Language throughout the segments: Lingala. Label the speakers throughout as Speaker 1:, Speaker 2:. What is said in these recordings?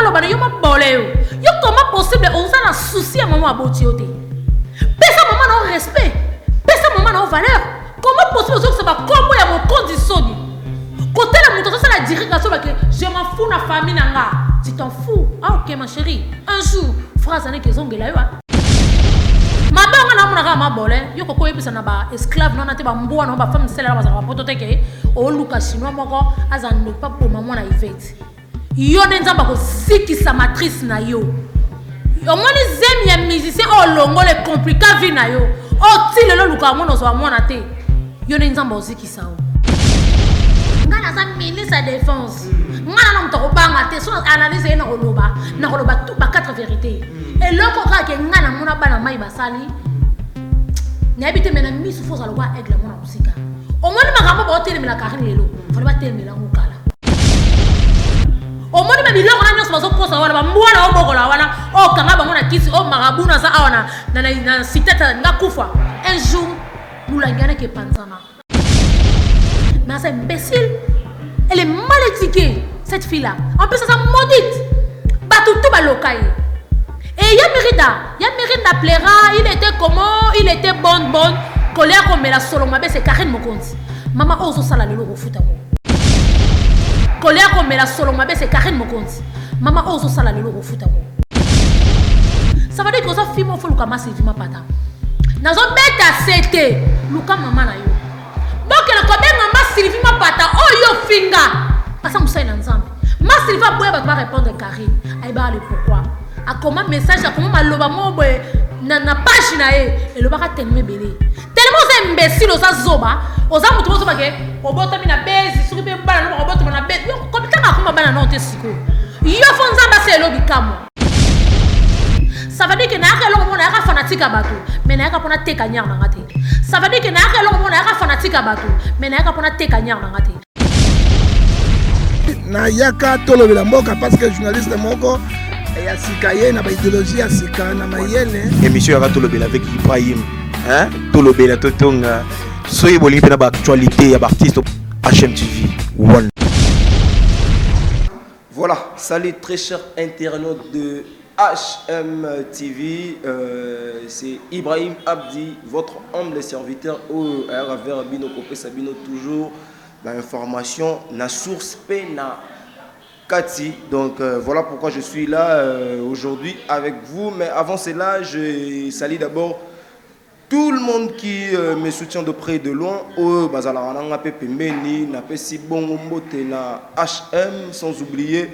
Speaker 1: loba yo ma bolé yo comment possible on ça na souci à maman aboti oté pesa maman na respect pesa maman na valeur comment possible que ça va comme ya mon condition côté la moto ça la direction que je m'en fous na famille nanga tu t'en fous ah OK ma chérie un jour phrase ane kezongela yo mabanga na mona ma bolé yo ko yebisa na ba esclave non na te ba mboa na ba femme celle la ba za poto teke o luka chinois moko azando pa pour maman na Yvette yo nzamba ko sikisa matrice na yo au moins les amis ya musicien o longo les compliqué vie na yo o ti lelo luka mona zo mona te yo nzamba o sikisa o ngana za ministre de défense ngana na mtoko banga te so analyse na koloba tout ba quatre vérités et loko ka ke ngana mona bana mai basali na habite mena misu fo za lwa aigle mona musika au moins makambo ba hotel mela karine lelo fo ba hotel mela ngukala au moins ba biloko na nyoso bazo posa wana ba mbona o bokola wana o kanga bango na kisi o marabuna za awana na citata ngakufa un jour mulangana ke panzana. Mais c'est imbécile. Elle est mal éduquée, cette fille-là. En plus, elle est maudite. Batoutou balokai. Et Yamirida plaira. Il était comment? Il était bonne. Colère comme la Solomabe, c'est Karine Mokonzi. Maman ose sala le logo foutago. Colère comme la Solomabe, c'est Karine Mokonzi. Maman ose sala le logo foutago. Ça veut dire que ça fille mon fou Luka Masi vima pata. Nazo beta c'était Luka maman na yo. Donc elle a combien maman Sylvie ma pata oh yo finga parce que nous sommes ensemble ma Sylvie va répondre Karine aïba le pourquoi a comment message a comment maloba mo na page na et le baka tellement belé tellement c'est imbécile osa zoba osa mutu zo bake obota mina bezi suri be bana no obota na bezi yo comme kanga kuma bana no te siko yo fonza ba c'est lobi kamo ça veut dire que n'a rien on a fanatique à bateau mais n'a pas pour te kanyar na ngate ça veut dire que n'a rien on a fanatique à bateau mais n'a pas pour te kanyar na ngate
Speaker 2: na yaka tolo la mboka parce que journaliste moko ya sikaye na ba idéologie ya sika na mayele
Speaker 3: émission ya tolo avec Ibrahim hein tolo bela totonga soyez bolimi na ba actualité ya artiste HMTV One.
Speaker 4: Voilà, salut très chers internautes de HMTV, c'est Ibrahim Abdi, votre humble serviteur au RAVR Bino Kopé Sabino, toujours l'information, la source Pena Kati. Donc voilà pourquoi je suis là aujourd'hui avec vous. Mais avant cela, je salue d'abord tout le monde qui me soutient de près et de loin. Au Bazalarana, Pepe Meni, Napesi Bongomote, na HM, sans oublier.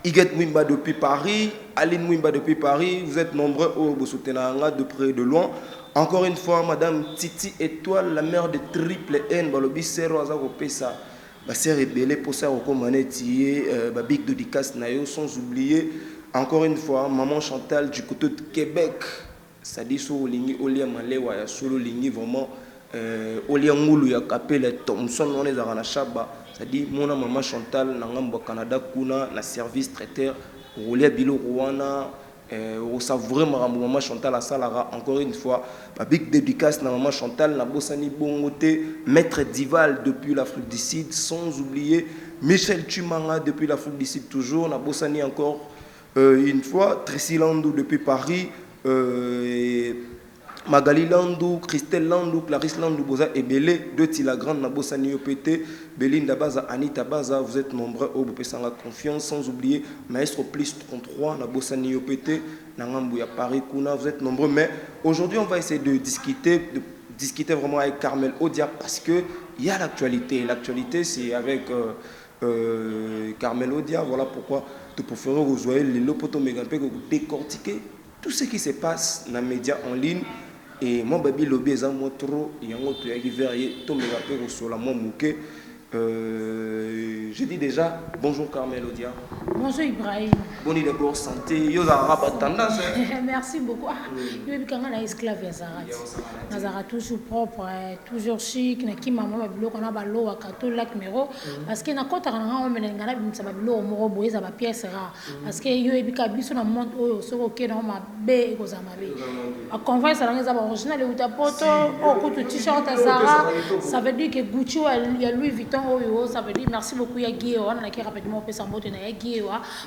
Speaker 4: Iguet Mwimba depuis Paris, Aline Mwimba depuis Paris, vous êtes nombreux au Bosotenanga de près et de loin. Encore une fois, Madame Titi Étoile, la mère de Triple N, Balobi Sero Azako Pesa, Basser et Belé, Posa Rokomaneti, Babik Dodikas Nayo, sans oublier, encore une fois, Maman Chantal du côté de Québec, ça dit sur Olingi, Olia Malewa, Solo Lingi, vraiment, Olia Moulou, Yakapele, Thompson, on est à Ranachaba. C'est-à-dire mon maman Chantal Nangambo Canada kuna na service traiteur Rolia Bilo Rwanda au savourer maman Chantal à Salara encore une fois big dédicace na maman Chantal na Bossani Bongote maître Dival depuis l'Afrique du Sud sans oublier Michel Tumanga depuis l'Afrique du Sud toujours na Bossani encore une fois Tracy Landou depuis Paris Magali Landou, Christelle Landou, Clarisse Landou, Boza et Belé, deux Tilagrande, Nabosani Opété, Belinda Baza, Anita Baza, vous êtes nombreux au Bopesanga Confiance, sans oublier Maestro Plus 33, Nabosani Opété, Nangambouya Paris, Kuna, vous êtes nombreux. Mais aujourd'hui, on va essayer de discuter vraiment avec Carmel Odia parce qu'il y a l'actualité. L'actualité, c'est avec Carmel Odia, voilà pourquoi de préférer vous voyez les lopoto mégampé décortiquer tout ce qui se passe dans les médias en ligne. Et moi, baby lobby est un trop, il y a un autre qui vient, tout me rappelle sur la moi mouké. Je dis déjà bonjour Carmel Odia.
Speaker 1: Bonjour Ibrahim.
Speaker 4: Boni d'abord santé, yo za raba tendance.
Speaker 1: Merci beaucoup. Yo bi kanga na esclave ya Zarat. Na Zarat toujours propre, toujours chic, na ki maman ba biloko na ba lo wa kato lac mero parce que na kota kana nga omena ngana bi ba biloko moko boye za ba pièce rare parce que yo bi ka biso na monde oyo soko ke na ma be ko za ma be. A convoi ça nga za ba original ou ta poto o kutu t-shirt à Zara, ça veut dire que Gucci il y a Louis Vuitton oyo, ça veut dire merci beaucoup ya Guio, on a qui rapidement pe sa mbote na ya Guio.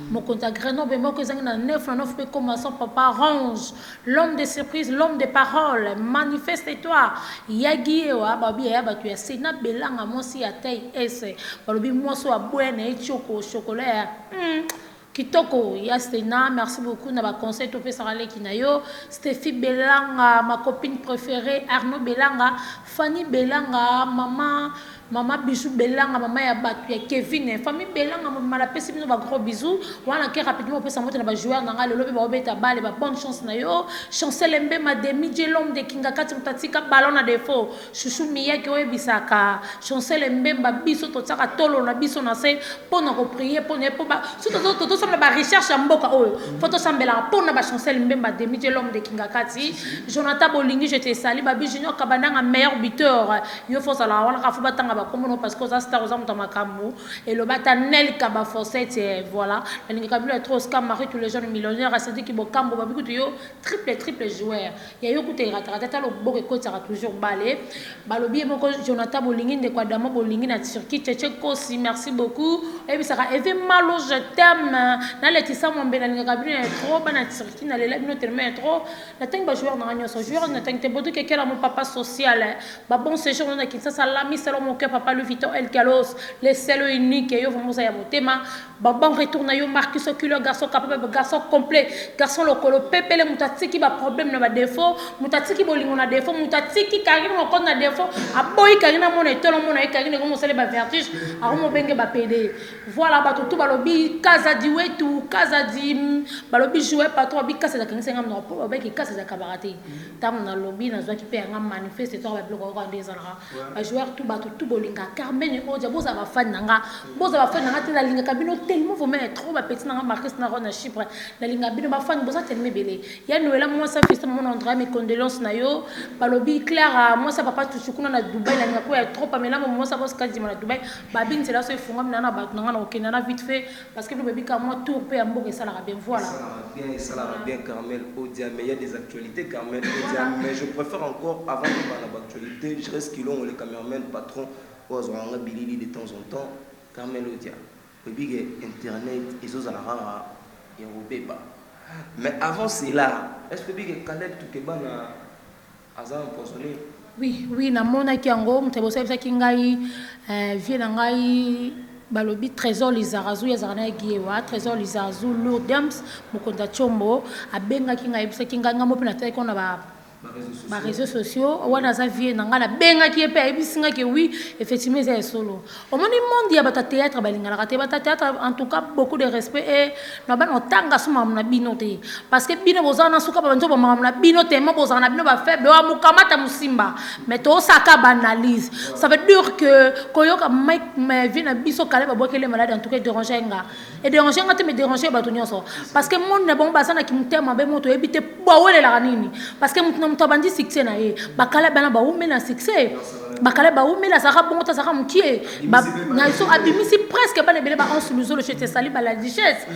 Speaker 1: Mon contact Grenoble, moi que j'ai un 9 peut commencer papa range l'homme de surprise, l'homme de parole, manifeste-toi. Yagi wa babi ya batu ya sena belanga mosi ya taille S. Babi moi so abouene et chocolat. Kitoko ya sena, merci beaucoup na ba conseil to pe sarale kinayo. Stéphie Belanga, ma copine préférée, Arnaud Belanga, Fanny Belanga, maman Bijou Belanga, maman ya batu ya Kevin, famille Belanga, maman la pesi bino ba gros bisous. Wana ke rapidement pe samote na ba joueur na ngalo lobe ba obeta balle ba bonne chance na yo. Chancel Mbema demi l'homme de Kingakati mutatika ballon na défaut. Chouchou Miyaki oyebisaka. Chancel Mbemba biso totsaka tolo na biso na se pona ko prier pona po ba tout ça ba recherche mboka oyo. Photo sambela pona ba Chancel Mbemba demi l'homme de Kingakati. Jonathan Bolingi je te salue babi Junior Kabandanga meilleur buteur. Yo faut ça la wana ka fuba tanga parce que ça star aux hommes dans ma camu et le batanel kaba forcette voilà la ligne kabilo est trop scam marie tous les jeunes millionnaires à ceux qui bo cambo babi kutu yo triple joueur ya yo kutu ratata le boke ko sera toujours balé balobi moko Jonathan Bolingi de quoi dama Bolingi na Turquie tchétché kosi merci beaucoup et puis ça va Eve Malo je t'aime na letisa mon ben la ligne kabilo est trop bana Turquie na les no tellement trop la tank ba joueur na ranyo so joueur na tank te bodu que quel mon papa social ba bon séjour na kinsa salami selon mon cœur papa Louis Vuitton El Kalos les seuls uniques yo vamos ya motema ba bon retourne yo Marcus Oculo garçon capable garçon complet garçon lokolo pepele mutatiki ba problème na ba défaut mutatiki bolingo na défaut mutatiki karine mo kon na défaut aboyi karine mo na tolo mo na karine ko mo sele ba vertige a mo benge ba PD voilà ba tout balobi kaza di wetu kaza di balobi jouer patron bi kaza da kanisa ngam no po ba ki kaza da kabarate tam na lobby na zo ki pe ngam manifeste to ba bloko ko ndezala ba joueur tout ba tout bolinga Carmen Odia boza ba fan nanga te la linga kabino tellement vous met trop ba petit nanga Marcus na rona Chypre la linga bino ba fan boza tellement belé ya Noël moi ça fils mon André mes condoléances na yo balobi Claire moi ça papa tout kuna na Dubaï la linga ko ya trop mais là moi ça bosse quasi na Dubaï ba bin c'est là so funga na ba nanga na okena na vite fait parce que le bébé ka moi tour pe amboke ça la bien voilà
Speaker 4: ça la bien Carmel Odia mais il y a des actualités Carmel Odia mais je préfère encore avant de parler d'actualité je reste kilon le cameraman patron on a bilili de temps en temps Carmel Odia le big internet ils ont la et au mais avant cela est-ce que big Caleb Tukebana azan empoisonné
Speaker 1: oui na mona ki yango mtebo sa ki ngai vie na ngai balobi trésor Lizarazu ya zarana giwa trésor Lizarazu Lourdems mokonda chombo abenga ki ngai bisa ki ngai ngamo pena te ko na ba réseaux sociaux wana za vie na ngala benga ki epe ebisinga ke oui effectivement c'est solo au monde monde ya bata théâtre balinga la théâtre en tout cas beaucoup de respect et na ba no tanga suma na binote parce que bino bozana suka ba nzoba na binote mo bozana bino ba faible wa mukamata musimba mais to saka banalise ça veut dire que koyoka mike mais vie na biso kale ba bokele malade en tout cas déranger nga et déranger nga te me déranger ba tonyoso parce que monde na bon basana ki mutema be moto ebite bo wele la nini parce que mutabandi succès na ye bakala bana ba umena succès bakala ba umena saka bongo ta saka mukie ba na so abimisi presque bana bele ba en sous le chete sali ba la richesse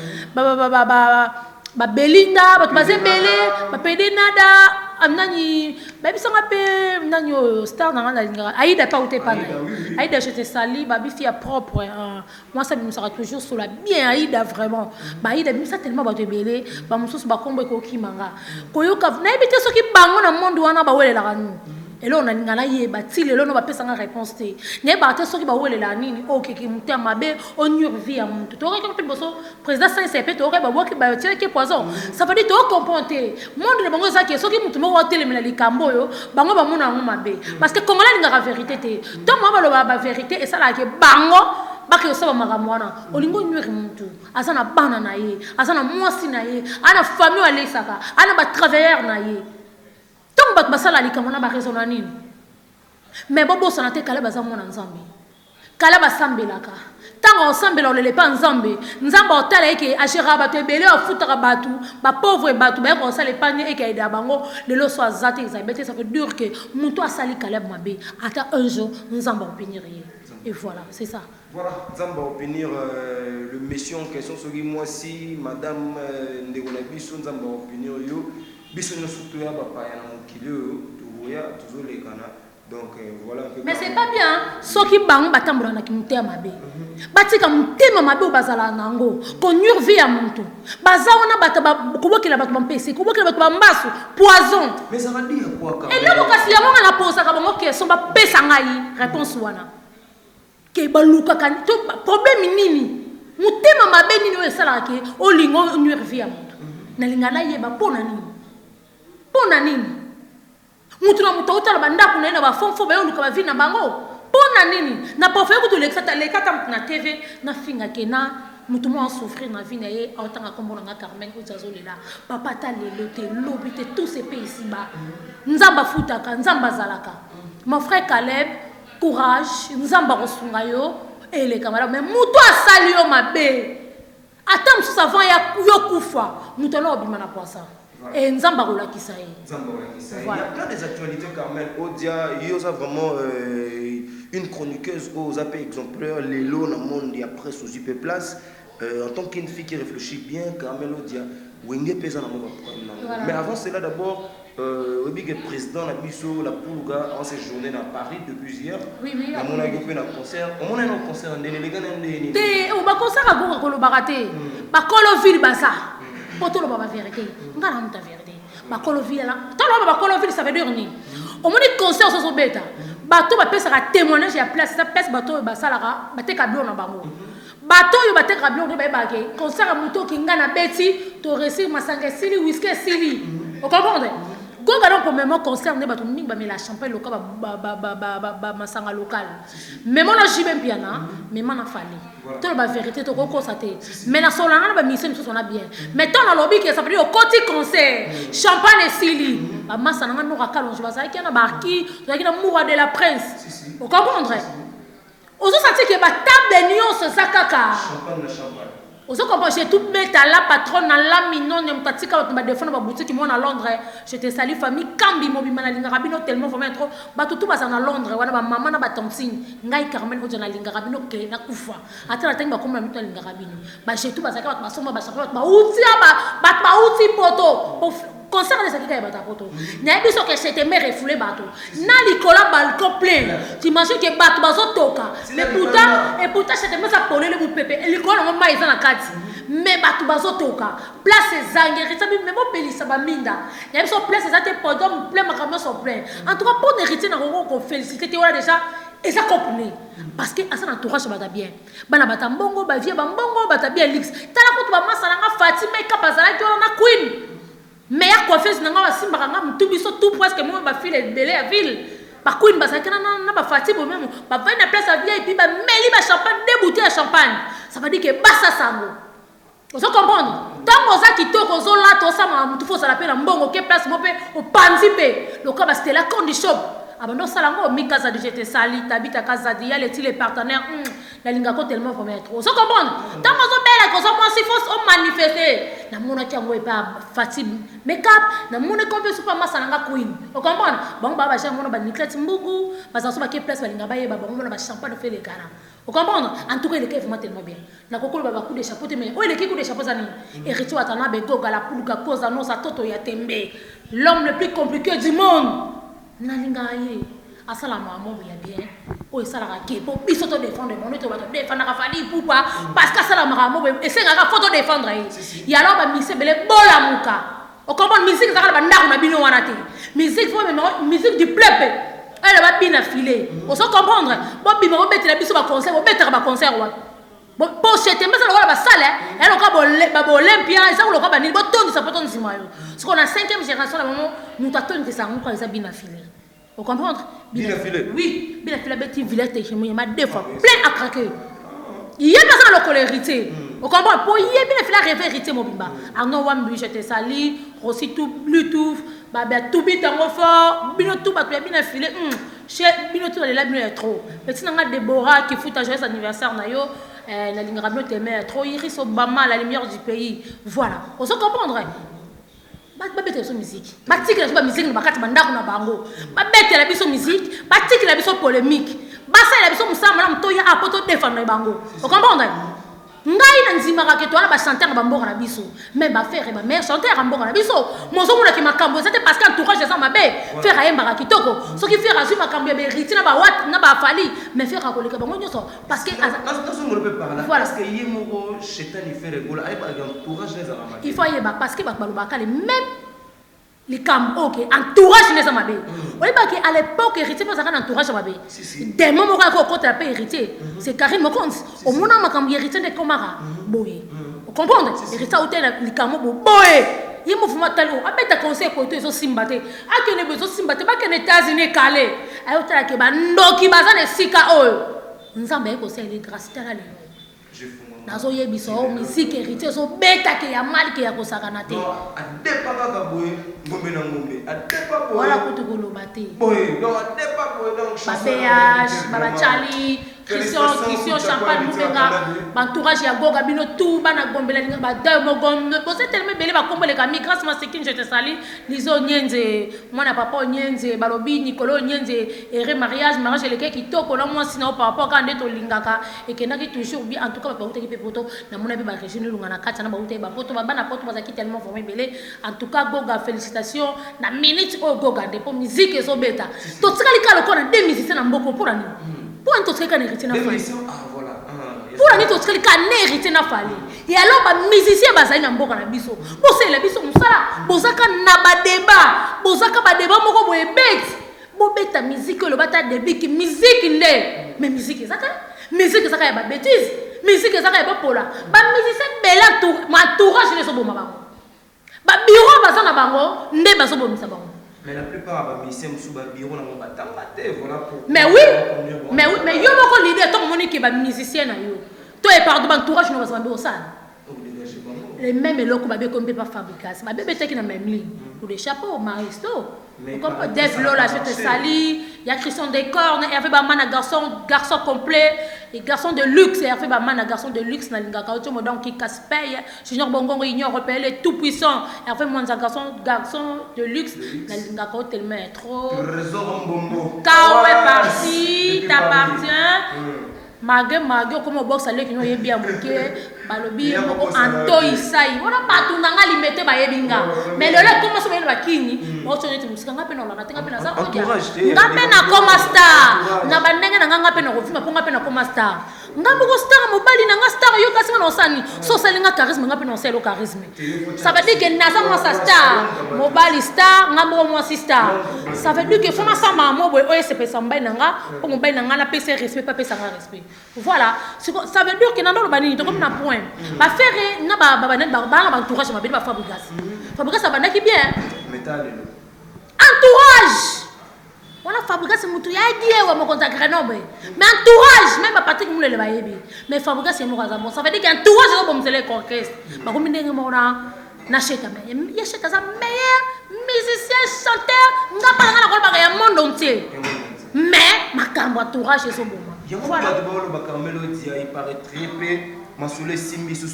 Speaker 1: ba Belinda ba baze belé ba pede nada amnani ba bisanga pe nani star na ngana Aïda pas outé pas Aïda je te sali ba bi fille propre moi ça me sera toujours sur la bien Aïda vraiment ba Aïda ça tellement ba te belé ba mususu ba kombo ko kimanga koyoka na ebite soki bango na monde wana ba welela kanu elo na ngala ye batile elo no ba pesa nga réponse te ne ba te soki ba welela nini OK ki mutama be onur vie ya muntu to ko pe boso président sans CP to ko ba woki ba tire ki poison ça veut dire to comprendre monde de bango ça ki soki mutu mo hôtel mela likambo yo bango ba mona ngoma be parce que congolais nga vérité te to mo ba lo ba vérité et ça la ke bango baki osaba makamwana olingo nyweri muntu azana bana na ye azana mwasi na ye ana famille alesaka ana ba travailleur na ye donc bat basala likamona ba raisonner nini mais bobo sanate kale bazamona nzambe kala basambelaka tango osambela olelepa nzambe nzambe otala eke agera bato ebele afutaka bato bapauvre bato bayaka osala epanye eke aida bango lelo so aza te ezali bete ça veut dire que moto asali Caleb mabe ata un jour nzambe opénir ye et voilà c'est ça.
Speaker 4: Voilà, nzambe opénir le monsieur en question soki moi si madame ndekona biso nzambe opénir yo biso no surtout ya bapaya na mokili oyo toya tozolekana. Donc voilà.
Speaker 1: Mais c'est pas bien ceux qui bang batambola na kimutema mabe. Batika mutema mabe bazala nango conduire vie à monto. Bazaona bataba kubokela batu bampese, kubokela batu bambaso, poison.
Speaker 4: Mais ça va dire quoi quand même?
Speaker 1: Et là kasi yango na posa ka bango question ba pesa ngai réponse wana. Ke baluka kan to problème nini? Mutema mabe nini o esala ke o lingo nuire vie à monto. Na lingala yeba pona nini? Pona nini? Mutuna mutauta la banda kuna ina ba fonfo ba yoluka ba vi na bango pona nini na pofé ko to lekata na TV na finga kena mutu mo souffrir na vie na ye autant comme nga Carmen ko zazolela papa ta lelo te lobité tous ces pays ici ba nzamba futaka nzamba zalaka mon frère Caleb courage nzamba rosunga yo et les camarades mais mutu asali yo mabe attends sous avant ya yo kufa mutu lo bima na poisa. Et Nzamba Rola Kisaï.
Speaker 4: Il y a plein des actualités, Carmel. Odia, il y a vraiment une chroniqueuse aux AP exemplaires, les lots dans le monde, il y a presque aux IP Place. En tant qu'une fille qui réfléchit bien, Carmel Odia, Wenge pesa na mo. Mais avant cela, d'abord, le président de la Pulga en séjourné dans Paris depuis hier.
Speaker 1: Oui, oui.
Speaker 4: On a fait un concert. On a un concert en Déné.
Speaker 1: On a concert à Goro Baraté. Bakoloville Bassa. Poto lo baba vérité ngana muta vérité bakoloville là talo bakoloville ça veut dire ni au moins concert so beta bato ba pesa ka témoignage ya place ça pesa bato ba salaka bateka bio na bango bato yo bateka bio ne ba ke concert a muto ki ngana beti to réussir masanga sili whisky sili o comprendre go ga donc même concert ne bato mingi ba mela champagne local ba masanga local même on a jibem piana même on a fallu tout la vérité to ko constater mais na solana ba mission so na bien mais tant na lobby que ça veut dire au côté concert champagne et sili ba masana na no ka kalonje ba ça qui na barki to ki na moura de la prince vous comprendre ozo senti que ba table nion ce sakaka champagne ozo comprendre j'ai tout mettre à la patronne na la minon ne mtatika ba défendre ba boutique moi na Londres je te salue famille Kambi mobima na linga rabino tellement vraiment trop ba tout ba na Londres wana ba maman na ba tantine ngai Carmen ko na linga rabino ke na kufa ata na tenga comme na linga rabino ba j'ai tout ba saka ba soma ba saka ba utia ba uti poto concert de ça qui est bata poto na biso que c'était me refoulé bato na likola balcon plein tu imagines que bato bazo toka mais pourtant c'était me ça polé le pepe likola ngoma isa na kati mais bato bazo toka place zangeri ça même belisa ba minda na biso place ça te pendant plein makambo so plein en tout cas pour hériter na ko féliciter te wala déjà et ça comprenez parce que asa na entourage bata bien bana bata mbongo ba vie ba mbongo bata bien lix tala ko to ba masala nga Fatima ka bazala ki na queen mais ya confiance na nga simba nga mtu biso tout presque moi ba file belé à ville ba queen ba sakana na ba Fatima même ba va na place à VIP ba meli ba champagne deux bouteilles de champagne ça veut dire que basa sango vous comprendre tant oza kitoko zo la to sama mtu fo sala pe na mbongo ke place mo pe o panzi pe le ka ba c'était la condition abando salango mika za DGT sali tabita kaza dia les partenaires la linga ko tellement faut mettre vous comprendre tant ozo bela ko zo moi si faut o manifester na mona kiango e ba Fatim makeup na mona ko pe super masalanga queen vous comprendre bon baba cha mona ba Niclette Mbugu ba za so ba ke place ba linga ba ye ba bon mona ba champagne fait les cara vous comprendre en tout cas il est vraiment tellement bien na kokolo ba coup de chapeau mais o il est coup de chapeau zani et retour atana be goga la puluka cause non sa toto ya tembe l'homme le plus compliqué du monde nalinga ye assalamu amobo ya bien o esala ke po biso to défendre mon to ba to défendre ka fali poupa parce que assalamu amobo et c'est nga photo défendre ye ya alors ba mise bele bola muka o comprendre musique za ba ndako na bino wana te musique faut même musique du peuple elle va bien affiler on se comprendre bon bima o betela biso ba concert o betela ba concert wa bon pour c'était mais ça wala ba salle elle o ka ba olympia ça o ka ba ni bo tondi sa poto nzima yo parce qu'on a 5e génération là moment nous t'attendons que ça on quand ça bien affiler vous comprendre
Speaker 4: bien affilé
Speaker 1: oui bien affilé petit village chez moi il m'a deux fois plein à craquer il y a pas ça le colérité vous comprendre pour y bien affilé révérité mon bimba arno wambi je te sali aussi tout bluetooth ba tout bit en fort bien tout ba bien affilé chez Binoto de la Bino trop. Petit nanga Déborah qui fout à joyeux anniversaire na yo, la ligne radio t'aimait trop, Iris Obama, la lumière du pays. Voilà. On se comprendre. Ba bête la musique. Ba tique la musique na bakati bandako na bango. Ba bête la biso musique, ba tique la biso polémique. Ba ça la biso musama na mtoya apoto défendre bango. On comprendre? Ngai na nzimaka ke toana ba chanteur ba mboka na biso mais ba faire ba meilleur chanteur ba mboka na biso mozo mona ki makambo c'était parce qu'entourage ça mabe faire ayembaka kitoko so ki faire azu makambo ya beriti na ba wat na ba fali mais faire akoleka bango nyoso parce que
Speaker 4: voilà parce que yemoko chetani faire gola ay ba entourage les amama
Speaker 1: il faut yeba parce que ba balobaka les même les cam ok entourage les amabe on dit que à l'époque héritier pas ça un entourage amabe des moments quand on a pas héritier c'est Karim Mokonzi au moment makambo héritier de Komara boye vous comprenez héritier hôtel les cam boye il me faut matalo abeta conseil côté so simbate akene bezo simbate ba kene États-Unis calé ay hôtel ke ba ndoki bazane sika oyo nzambe conseil les grâce tala le nazo yebiso musique héritier so beta ke ya mal ke ya kosakana te
Speaker 4: adepa kaka boye ngombe na ngombe adepa boye
Speaker 1: wala kutu koloba te
Speaker 4: boye donc adepa boye donc
Speaker 1: babéage baba Charlie Christian Champagne Moubenga entourage ya Goga bino tout bana gombela linga ba deux mogombe c'est tellement belé ba kombo le kami grâce ma sekin je te sali lizo nyenze mwana papa nyenze balobi Nicolo nyenze ere mariage le qui toko na moi sinon par rapport quand ndeto lingaka et que naki toujours bien en tout cas ba poto ki poto na mona bi ba régime lunga na kata na ba poto ba poto ba bana poto ba zaki tellement formé belé en tout cas Goga félicitations na minute o Goga de pour musique so beta to tikali kala ko na deux musiciens na mboko pour ani pour un totsika hérité na fali pour un totsika hérité na fali et alors ba musicien bazali na mboka na biso bosé la biso musala bozaka na ba débat moko boye bête bo beta musique le bata débit ki musique ndé mais musique ezaka ya ba bêtise musique ezaka ya ba pola ba musicien bela tour ma tourage ne so boma bango ba bureau bazana bango ndé baso bomisa bango.
Speaker 4: Mais la plupart des musiciens sont au bureau dans mon bâtiment. Voilà pour.
Speaker 1: Mais oui, mais yo moko l'idée ton monique ba musicien na yo. Toi et pardon entourage no bazamba au sale. Les mêmes locaux ba comme pas fabrication. Ba bébé qui na même ligne. Pour les chapeaux, Maristo. Comme Dave Lola je te sali, il y a Christian Descornes, Hervé Baman garçon complet et garçon de luxe, Hervé Baman garçon de luxe na lingaka oto modon qui casse paye, Junior Bongo Union européenne est tout puissant, Hervé Mwanza garçon de luxe na lingaka tellement trop.
Speaker 4: Trésor Mbombo.
Speaker 1: Quand est parti, t'appartient. Magé comme au box allait qui nous y bien bouqué balobi moko antoi sai wana patu nanga limete ba yebinga mais le là comment ça va le kini o tshone te musika ngape na lona tenga pe na za ko ngape na koma star na bandenge na ngape na kovima po ngape na koma star ngambo ko star mobali na nga star yo kasi na osani so salinga charisme ngape na oselo charisme ça veut dire que na za mo sa star mobali star ngambo mo si star ça veut dire que faut na samba mo boy o se pesa mbai na nga po mbai na nga na pesa respect pas pesa respect. Voilà, ça veut dire que dans le bani, donc comme un point, ba faire na ba entourage ma belle Fabregas ça va qui bien. Entourage. Voilà Fabregas mutu ya die wa mo contact Grenoble. Mais entourage même pas Patrick Moulé le bayebi. Mais Fabregas c'est mo bon. Ça veut dire qu'entourage c'est bon c'est orchestre. Ba comme ndenge mo na cheta mais ya cheta ça meilleur musicien chanteur ngapa na ko ba ya monde entier. Mais makambo entourage c'est bon.
Speaker 4: Voilà. Il paraît très peu. Masoulé Simbi sous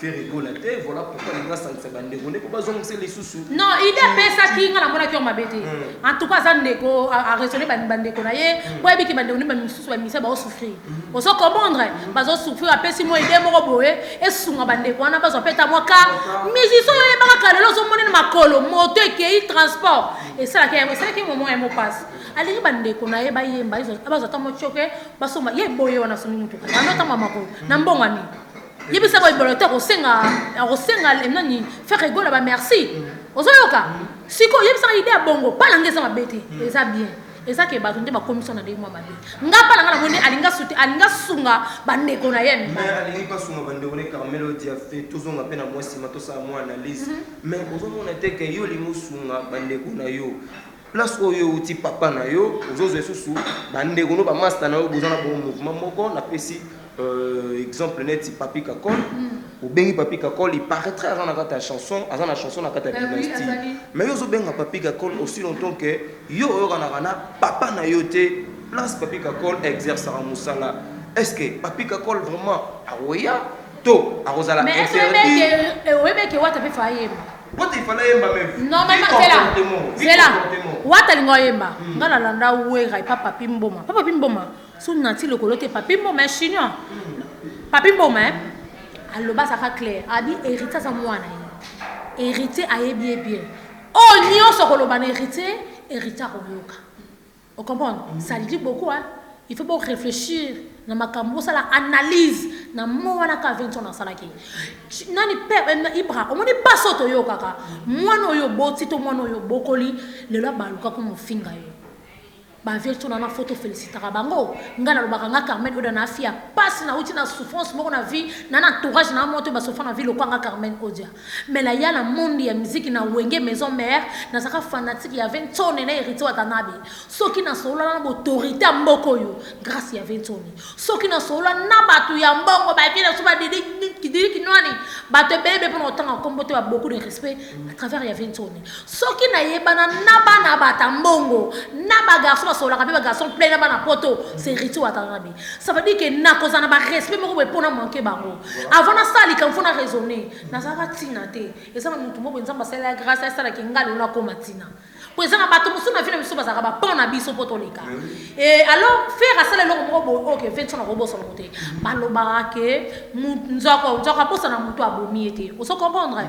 Speaker 4: fait rigoler. Voilà pourquoi les gars sont bandés. On n'est pas besoin de les sous.
Speaker 1: Non, il est ça qui est la qui on m'a bêté. En tout cas, ça n'est pas à raisonner bandé qu'on a eu. Moi, il bandé on est même sous la mise à souffrir. On s'en comprendre. Bazo souffrir après 6 mois et des mois boé et sous ma bandé qu'on a besoin de moi car mais ils sont les baraka les ont monné ma colo moto qui transport et ça qui est moment et mon passe. Ali bandé qu'on a eu ba yemba ils ont besoin de mo choquer baso ma ye boye wana soni mutu. Anota mama ko na mbongani. Yebi sa boy boloteur au senga nani faire rigoler ba merci. Ozoyoka. Siko yebi sa idée bongo pas langeza mabete. Et ça bien. Et ça que batunde ba commission na de moi mabe. Ngapa langa na moni alinga suti alinga sunga bande ko na yem.
Speaker 4: Mais alinga pas sunga bande ko Carmelo dia fait toujours on appelle moi si mato sa moi analyse. Mais ozomona te que yo lingo sunga bande ko na yo. Place oyo uti papa na yo ozozo esusu bande ko no ba master na yo bozana bon mouvement moko na pesi exemple net papi kakon Au bengi Papi Kakol, il paraîtrait à la chanson, à la chanson à la dynastie. Mais yo benga Papi Kakol aussi longtemps que yo papa na yote place Papi Kakol exerce à Moussala. Est-ce que Papi Kakol vraiment a oya to a Rosala?
Speaker 1: Mais est-ce que what a fait faillir?
Speaker 4: What il fallait même?
Speaker 1: Non mais c'est là. What a l'ingoyemba? Ngala landa ouera papa Pimboma. Papa Pimboma. Son nati le coloté Papi Mboma chinois. Papi Mboma. Alors bas ça clair. A dit hériter ça moi na. Hériter aye bien. Oh nyon so koloba hériter à Royoka. Vous comprenez? Ça dit beaucoup hein. Il faut pas réfléchir na makambo ça la analyse na mo wana ka 20 ans na salaki. Nani pe Ibra, omoni baso to yo kaka. Mwana yo boti to mwana yo bokoli le la baluka ko mo finga yo. Ba vertu na photo félicitera bango. Ngana lo bakanga Carmen oda na fia passe na uti na souffrance moko na vie na entourage na moto ba souffrance na vie lo kwanga Carmen Odia. Mais la ya na monde ya musique na wenge maison mère na saka fanatique ya 20 ans na hérité wa tanabi. Soki na solo na autorité mboko yo grâce ya 20 ans. Soki na solo na batu ya mbongo ba vie na soba didi kinwani batu bebe pour autant comporter beaucoup de respect à travers ya 20 ans. Soki na yebana na bana bata mbongo na ba garçon sur la garçon plein de bana poto c'est rituel atarabi. Ça veut dire que na cause na ba respect moko be pona manquer bango. Avant na sali quand faut na raisonner na ça va tinate et ça mutu mo benza basela grâce à ça la kinga na ko matina. Pour ça na bato musu na vile biso bazaka ba pona biso poto leka. Et alors faire ça le robo OK fait son robo sur le côté. Baloba ke nzoko posa na mutu abomi ete. Vous comprendre?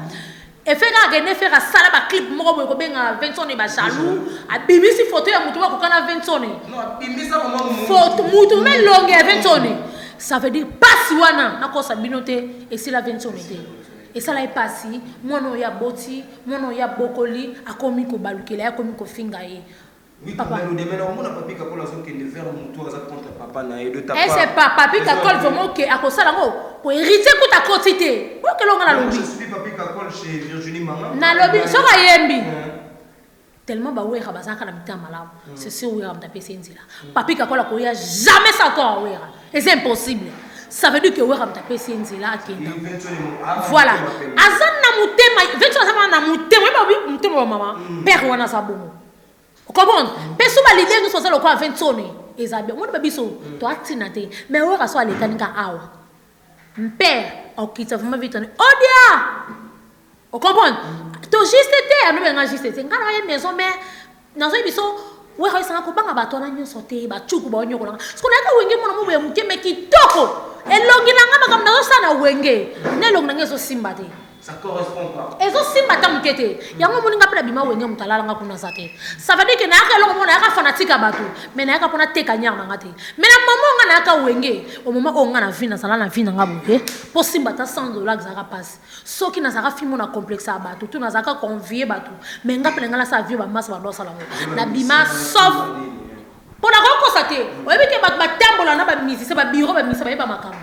Speaker 1: Et faire gagner faire ça la clip moko boy ko benga 20 ans et ba jaloux a bimisi photo ya mutu ko kana 20 ans
Speaker 4: non bimisa maman
Speaker 1: photo mutu mais longue ya 20 ans ça veut dire pas wana na ko sa binoté et c'est la 20 ans et ça là est passé mono ya boti mono ya bokoli akomi ko balukela akomi ko finga ye.
Speaker 4: Oui, papa. Nous demandons mon Papi Kakol azon que le vers mutu aza contre papa na et de ta part.
Speaker 1: Et c'est pas Papi Kakol vraiment que akosala ngo pour hériter ko ta quantité. Pour que l'on a lobby.
Speaker 4: Je suis Papi Kakol chez Virginie Mama.
Speaker 1: Na lobby so ka yembi. Tellement ba wera bazaka na mita malamu. C'est sûr wera mtape senzila. Papi Kakol akoya jamais ça encore wera. Et c'est impossible. Ça veut dire que wera mtape senzila akenda. Voilà. Azan na mutema, 20 ans na mutema, ba mutema mama. Père wana sabomo. Comment? Personne n'a l'idée de faire quoi 20 ans. Ezabia, moi pas biso, toi tinate, mais on va soit l'état nika awa. Père, on quitte vraiment vite. Odia. On comprend? To juste été, nous venons juste été. Quand on a maison mais dans un biso, ouais ça na ko banga bato na nyoso te ba chuku ba onyoko na. Parce qu'on a ka wenge mona mo be mukeme kitoko. Elongi na ngama kam na so na wenge. Ne long na ngeso simba te.
Speaker 4: Ça correspond pas.
Speaker 1: Et ça c'est pas tant que yango moninga pela bima wenge mutala nga kuna zate. Ça veut dire que na ka longo mona ka fanatique abatu, mais na ka pona teka nyama ngate. Mais na maman nga na ka wenge, au moment où nga na vina sala na vina nga buke, pour simba ta $100 zaka passe. Soki na zaka fimo na complexe abatu, tu na zaka convier batu. Mais nga pela nga la sa vieux ba massa ba sala ngo. Na bima sauf pour la constater. Oyebi ke ba tambola na ba misi, ba bureau ba misi ba yeba makamo.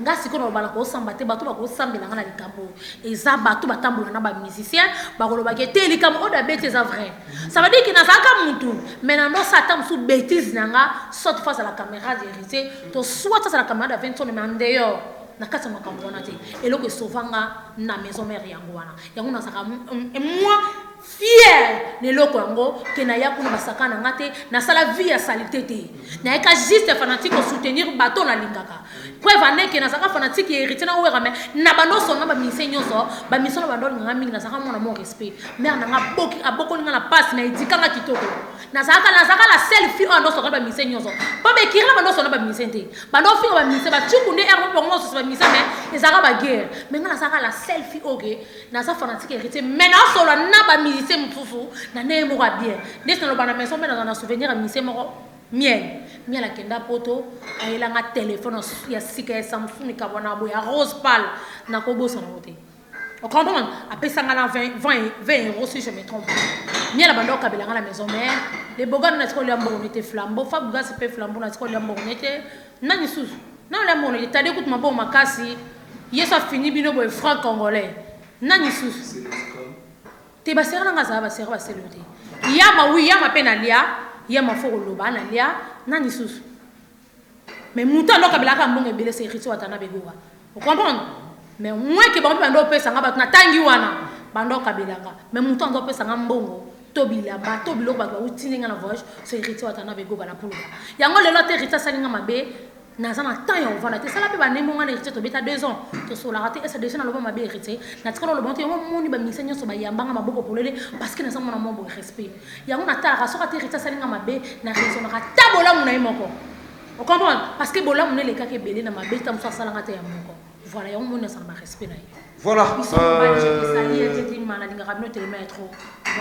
Speaker 1: Nga sikono bala ko sambate batu ba ko sambela nga na likambo eza batu batambola na ba musicien ba ko ba ke te likambo oda bête eza vrai. Ça veut dire que na saka mutu mais na no satan sous bêtise nanga saute face à la caméra d'hérité to soit face à la caméra de 20 ans mais en dehors na kata makambo wana te eloko sovanga na maison mère yango wana yango na saka moi fier ne loko yango ke na ya kuna basaka na ngate na sala vie ya salité te na ka juste fanatique soutenir bato na lingaka preuve ane ke na saka fanatique hérité na wera mais na bando songa ba mission nyoso ba mission bando nga mingi na saka mona mon respect mère na nga boki aboko nga na passe na idikanga kitoko na saka la selfie on so ba mission nyoso ba be kira bando songa ba mission te bando fi ba mission ba chukunde ermo bongo so ba mission mais ezaka ba guerre mais nga na saka la selfie okay na sa fanatique hérité mais na solo na ba musicien mutusu na ne mo bien ndesna lo bana maison mais na souvenir à musicien moko miel la kenda poto ayela nga téléphone ya sika Samsung ka bona bo ya rose pâle na ko bosa na wote on comprend après ça nga 20 euros si je me trompe miel la bando kabela nga la maison mère les bogan na skole ya mbongo était flambeau fa buga se pe flambeau na skole ya mbongo était nani sous non la mbongo était tade écoute ma bon makasi yeso fini bino bo franc congolais nani sous te ba sera nga za ba sera ba selote yama oui yama penalia yama foko loba na lia nani sous mais muta loka belaka mbongo ebele c'est rito atana begoa vous comprenez mais moins que bango bando pesa nga batuna tangi wana bando kabelanga mais muto ando pesa nga mbongo to bilamba to biloko ba utinga na voyage c'est héritier watana bego bana puluka yango lelo te héritier salinga mabe nazana temps ya ovana te sala pe ba nemo nga héritier to beta 2 ans to sola raté esa déjà na loba mabe héritier na tikolo loba to moni ba misa nyoso ba yambanga maboko polele parce que na sama na mombo respect yango na tala soka te héritier salinga mabe na raison na tabola muna imoko on comprend parce que bola muna le kake belé na mabe tam so sala ngata ya moko voilà yango mona sa ba respect na
Speaker 4: voilà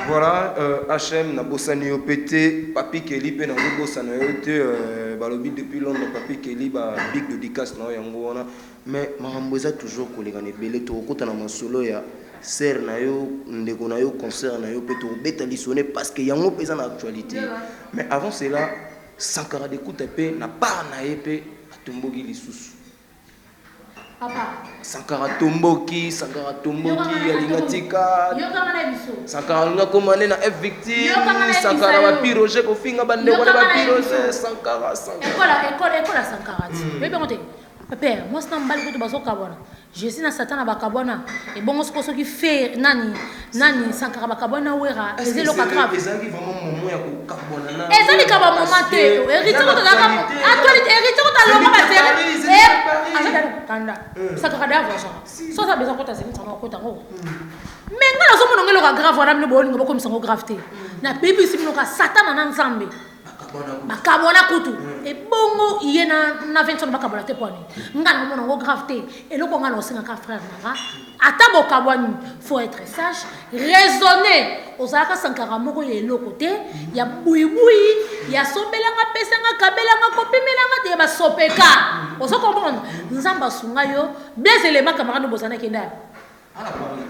Speaker 1: voilà
Speaker 4: HM na bosani yo pété papi Kelly pe na bosana yo te balobi depuis Londres papi Kelly ba big dédicace na yango wana mais makambo eza toujours kolega ne belé to kota na masolo ya ser na yo ndeko na yo concert na yo pe to beta lisonné parce que yango pesa na actualité mais avant cela Sankara d'écoute pe na par na épée atombogi lisusu Sankara Tomboki, Alingatika, Sankara nga komane na F victime, Sankara wa piroje ko finga bande ko ba piroje, Sankara.
Speaker 1: École Sankara. Bébé monté. Père, moi c'est un bal ko bazo kabona. Je suis na Satan na bakabona et bon on se qui fait nani Sankara bakabona wera, c'est le grave.
Speaker 4: Ezali vraiment moment ya ko kabona na.
Speaker 1: Ezali ka ba moment te. Héritier ko ta actualité, héritier ko ta longa ba terre. Kanda. Sankara d'avant ça. So ça besoin ko ta zeli tsanga ko ta ngo. Mais ngala zo monongelo ka grave wana mne bolingo bako misango gravité. Na bibi simono ka Satan na nzambe. Bakabona kutu et bongo yena na 20 bakabona te poni ngana mona ngo gravité et loko ngana osinga ka frère nanga ata bokabwani faut être sage raisonner osaka Sankara moko ye lokote ya buibui ya sombelanga pesanga kabelanga kopimelanga te ba sopeka oso comprendre nzamba sunga yo bien élément camarade bosana kenda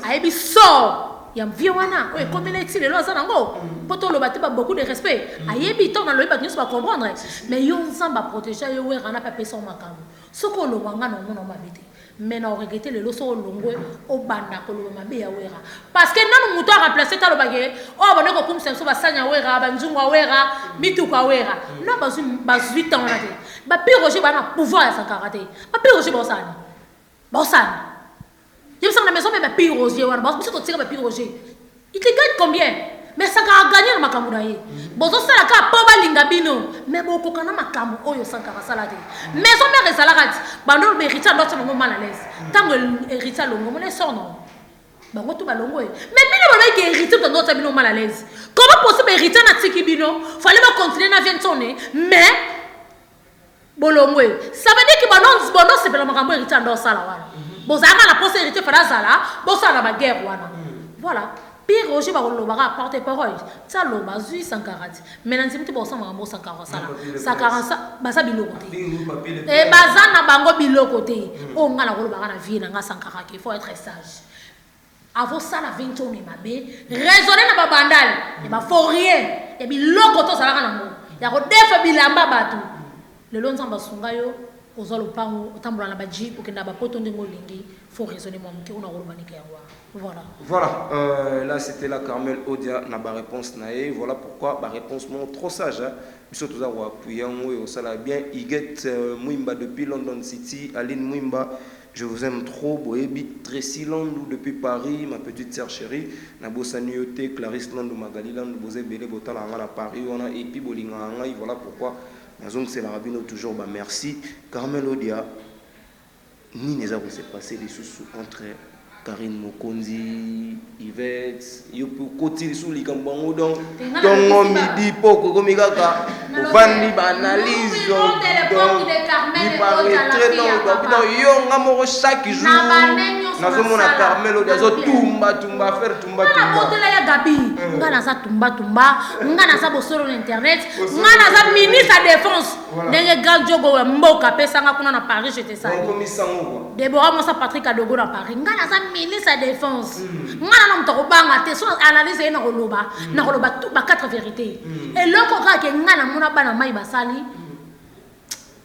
Speaker 1: aibi so yam viwana oye comme les tile lo zanango poto lo bate ba beaucoup de respect ayebi to na lo ba nyos ba comprendre mais yo nzamba protéger yo we rana pa pesa makambo soko lo wanga no mona mabete mais na regretter le lo so longwe o banda ko lo mabe ya wera parce que nanu muto a remplacer ta lo bagé o bana ko kum senso ba sanya wera ba nzungwa wera mitu kwa wera no ba 8 ans na te ba piroger ba na pouvoir ya Sankara te ba piroger ba osani je me sens à la maison, mais je paye Roger. Il te gagne combien? Mais ça a gagné dans ma camouraye. Bozo salaka paba lingabino. Mais beaucoup quand ma camo oyo Sankara salade. Maison mère salade. Bando héritier d'autres sont mal à l'aise. Tant que héritier longo, mon sort non. Bango tout balongo. Mais bien le héritier de notre abino mal à l'aise. Comment possible héritier na tikibino? Fallait pas continuer na bien sonner. Mais bolongo. Ça veut dire que bono c'est pas le héritier dans salawala. Bozanga la postérité fera ça là, bossa la guerre wana. Voilà. Pire Roger ba lobaka porte parole. Ça loba zui Sankara. Mais nanti bossa mambo Sankara ça là. Sankara ça basa biloko te. Et bazana bango biloko te. O ngala lobaka na vie na Sankara qu'il faut être sage. Avant ça la 20 ans mabe, raisonner na babandal. Et ba faut rien. Et biloko to ça la nango. Ya ko defa bilamba batu. Le lonzamba sungayo ozalo pango otambola na baji okenda ba poto ndenge olingi faut raisonner moi mke ona rolobanika yango
Speaker 4: voilà là c'était la Carmel Odia na ba réponse nae voilà pourquoi ba réponse mon trop sage biso toza wa appuyer ngo osala bien Iget Mwimba depuis London City Aline Mwimba je vous aime trop Boebi Tracy Landou depuis Paris ma petite sœur chérie na bosani yote Clarisse Landou Magali Landou bozé belé botala na Paris on a et puis bolinga ngai voilà pourquoi donc c'est la rabino toujours bah merci Carmel Odia ni ne savons pas passé les sous entre Karine Mokonzi Yvette yo côté sous les cambango donc midi poko comme kaka vandi banalise donc il paraît très non yo ngamo chaque jour nazomona Carmel Odia zo tumba faire tumba
Speaker 1: ngana ya gabi ngana za tumba ngana za bosolo na internet ngana za ministre de défense ndenge grand jogo wa mboka pesa nga kuna na Paris j'étais ça Deborah Monsa Patrick Adogo na Paris ngana za ministre de défense ngana na mtoko banga te so analyse na koloba ba 4 vérités et loko ka ke ngana mona bana mai basali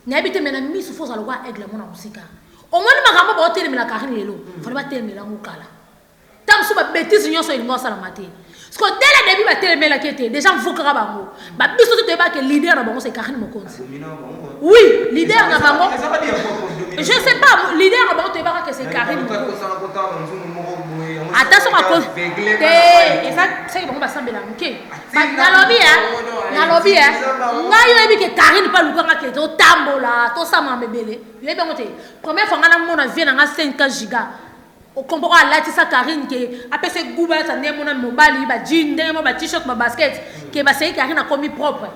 Speaker 1: ni habite mena misu fosa lo wa aigle mona musika au moins makambo ba hotel mela Karine lelo fa ba temela ngukala tam so ba bêtise nyonso il ngosa la matin parce que dès le début ba telemela qui était déjà mvukaka bango ba biso te ba que leader na bango c'est Karine Mokonzi oui leader na bango je sais pas leader na bango te ba que c'est Karine Mokonzi attention à cause et ça c'est bon ba sambela muke nalobi ngai yebi ke Karine pa lukanga ke to tambola to sama mebele yebi ngote première fois ngana mona vie na 5 giga o kombo a lati sa Karine ke apese guba sa ne mona mobali ba jean ndenge mo ba t-shirt ba basket ke ba sei Karine a commis propre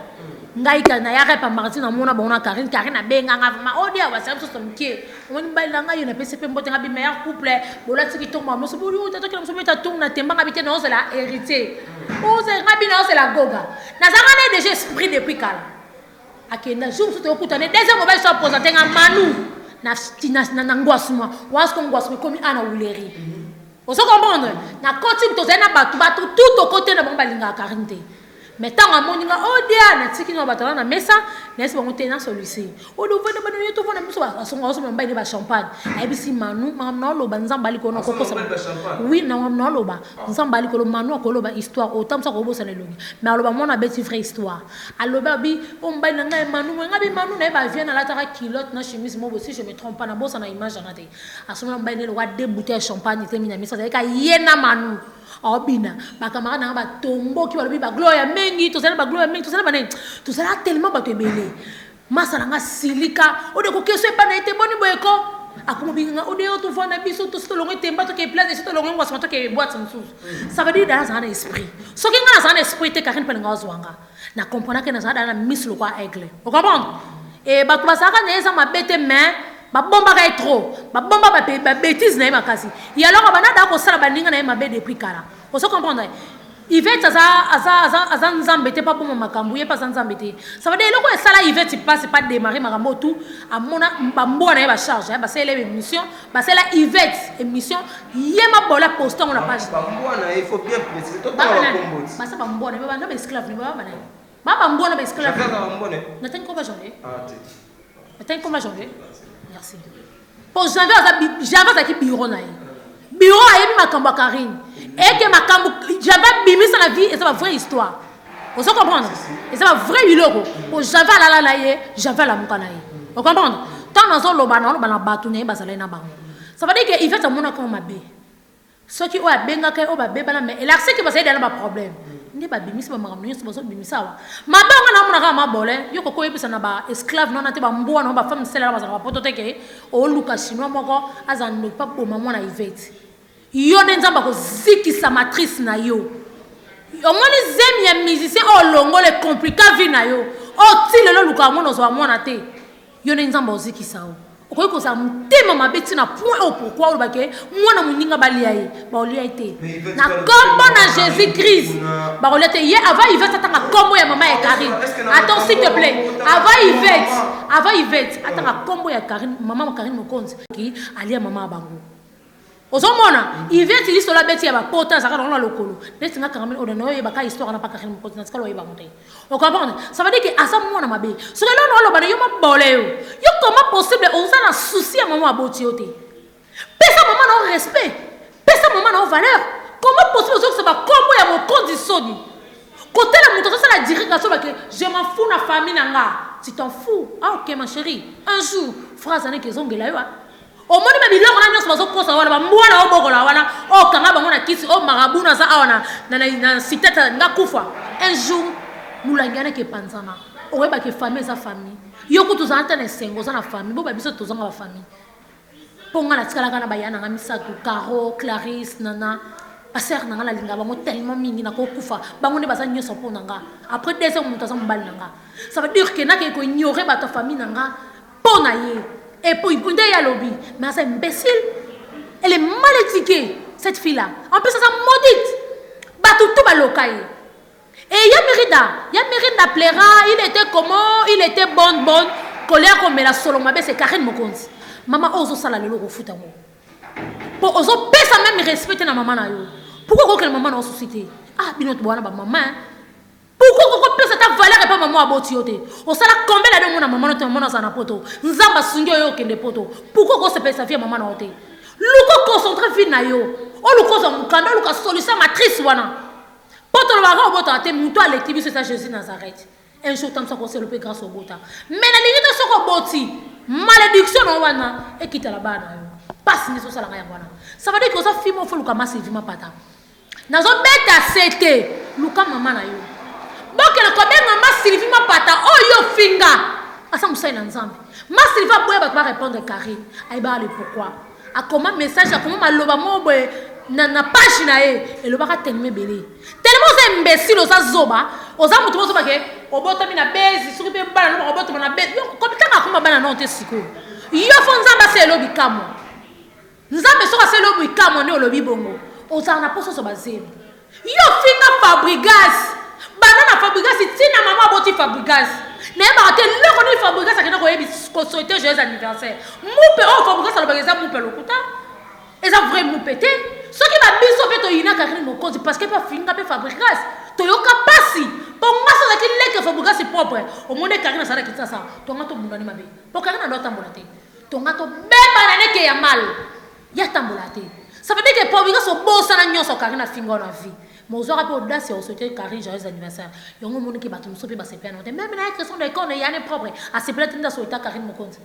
Speaker 1: ngai ka na ya repa Martine mona bona Karine abenga ngava ma odia wa samso somke woni baila ngai na pese pe mbote ngabi meilleur couple bola tiki tomba mo so boli o tato kila so meta tong na temba ngabite na c'est la héritier o c'est ngabi na c'est la goga na zanga ne déjà esprit depuis kala akenda jour so to kutane deuxième mobile so présenter nga manu na tina na ngwasuma wasko ngwasuma komi ana uleri o so comprendre na continue to zena batu tout au côté na bomba linga Karine. Mais tant à mon niveau, oh Diane, c'est qui nous va dans la messa, n'est-ce pas on tient celui-ci. Oh le voit de bonne tout va son bail de champagne. Et puis si Manu, non le banzan baliko no coco. Oui, non le bas. Nous sommes baliko le Manu koloba histoire autant ça robo ça le long. Mais alors mon a bête vraie histoire. Alors babi, on bail na Manu, ngabi Manu na ba vient à la tara kilote na chemise mo aussi je me trompe pas na bossa na image en até. À ce moment bail le roi deux bouteilles de champagne terminé mais ça c'est ka yena Manu. Obina bakamara na ba tombo ki balobi ba gloria mengi to sala ba gloria mengi to sala ba ne to sala tellement ba to ebele masala nga silika o de ko keso e pa na ete boni boyeko akumo binga o de o to vana biso to sto longo temba to ke place to longo ngwa to ke boîte nsusu ça veut dire dans un esprit so ki nga dans un esprit te Karine pa nga zwanga na comprendre que na ça dans miss le quoi aigle vous comprenez et ba to basaka na eza mabete mais ba bomba ka trop ba bomba ba bêtise na makasi ya alors bana da ko sala baninga na mabe depuis kala on se comprendre Yvette aza nzambete pas bon makambu ye pas nzambete ça veut dire le ko sala Yvette passe pas démarrer makambo tout a mona ba mbo na ba charge ba c'est l'émission ba c'est la Yvette émission yema bola poster on la page
Speaker 4: ba mbo na il faut bien préciser tout ba combo
Speaker 1: ba ça ba mbo na ba na ba esclave ni ba ba mbo na ba esclave
Speaker 4: ba mbo
Speaker 1: na tan ko ba janvier
Speaker 4: ah ti
Speaker 1: na tan ko ba janvier. Merci. Pour j'avais qui bureau na bureau ayebi makambo Karine et que makambo j'avais bimi ça la vie et c'est ma vraie histoire. Vous comprenez? Et c'est ma vraie biloko. Pour j'avais la ye, j'avais la mukana ye. Vous comprenez? Tant dans son loba na batune ba sala na bango. Ça veut dire que il fait ça mona comme mabe. Ce qui o abenga kai o ba beba na mais il a ce qui va ça dans problème. Ndi ba bimisa ba makambo nyonso ba so bimisa wa mabanga na mona ka mabole yoko ko yebisa na ba esclave non na te ba mboa na ba femme sela ba za ba potote ke o luka chinois moko azan ne pas pour maman na Yvette yo de nzamba ko zikisa matrice na yo o moni zemi ya musicien o longo le compliqué vie na yo o ti le luka mona zo mona te yo de nzamba o zikisa o ko ko sa mtema mabeti na point au pourquoi o ba ke mwana muninga balia ye ba olia été na kombo na Jésus Christ ba olia te ye avant Yvette atanga kombo ya mama ya Karine attends s'il te plaît avant Yvette atanga kombo ya Karine mama Karine mokonzi ki alia mama bango ozomona Yvette li sola beti ya ba pota za kana lokolo beti nga Karine o dano ye ba ka histoire na pa Karine mokonzi na skalo ye ba monter o comprendre ça veut dire que asa mwana mabe so le no lo ba yo mabole yo comment possible on ça na souci à maman aboti ote pesa maman na respect pesa maman na valeur comment possible que ça va kombo ya mon conditioni côté la moto ça la direction que je m'en fous na famille nanga tu t'en fous ah OK ma chérie un jour phrase ane ke zongela yo o moni ba biloko na nyonso bazo kosa wana ba mwana o bokola wana o kanga bango na kisi o marabu na za awana na sitata nga kufa un jour mulangana ke panzana o weba ke famille za famille yo ko tozanta na sengo za na famille bo ba biso tozanga ba famille ponga na tikala kana bayana nga misatu Caro Clarisse nana passer nanga la linga bango tellement mingi na ko kufa bango ne baza nyoso pona nga après 2 ans muto za mbali nanga ça veut dire que na ke ko ignorer ba ta famille nanga pona ye et puis il y a lobby mais c'est imbécile elle est mal éduquée cette fille là en plus ça maudite ba tout ba lokai et Yamirida plaira il était comment il était bonne colère comme la soloma c'est Karine mokonzi maman ozo sala lelo ko futa mo pour ozo pesa même respecter na maman na yo pourquoi que maman na société ah bino to bana ba maman pourquoi ko pesa ta valeur et pas maman aboti yote o sala combien la de maman na maman na poto nzamba sungyo yo kende poto pourquoi ko se pesa fie maman na yote luko concentré vie na yo o luko zo mukanda luka solution matrice wana poto le baga obota te muto alektibi c'est ça Jésus Nazareth un jour tant ça ko se le grâce au bota mais na limite soko boti malédiction no wana et quitte la bana yo passe ni so sala nga yango wana ça veut dire que oza fille mo fo luka masi vima pata nazo beta sete luka mama na yo bokela ko benga masi vima pata oyo finga asa musai na nzambe masi va boya ba répondre Karine aiba le pourquoi a comment message a comment maloba mo boye na page na ye elobaka tellement belé tellement c'est imbécile oza zoba oza mutu mo zoba ke obota mina bezi suki be bana no obota na bezi ko bitanga kuma bana no te siko yo fo nzamba se lobi kamo nzambe soka se lobi kamo ne olobi bongo oza na poso so bazeli yo finga Fabregas bana na Fabregas tina mama boti Fabregas ne ba te loko ni Fabregas akena ko yebi ko souhaiter joyeux anniversaire mupe o Fabregas alo bageza mupe lokuta eza vrai mupete soki ba biso pe to yina Karine mokonzi parce que pa finga pe Fabregas to yoka pasi po ngaso za kileke Fabregas propre o monde Karine sala kitasa to ngato bundani mabe po Karine ndo tambola te to ngato beba na neke ya mal ya tambola te ça veut dire que Fabregas o bossa na nyoso Karine finga na vie Mozora pe audace au souhaiter Karine joyeux anniversaire yongo monde ki bato muso pe ba se pena même na question de corne ya ne propre a se peut-être nda souhaiter Karine mokonzi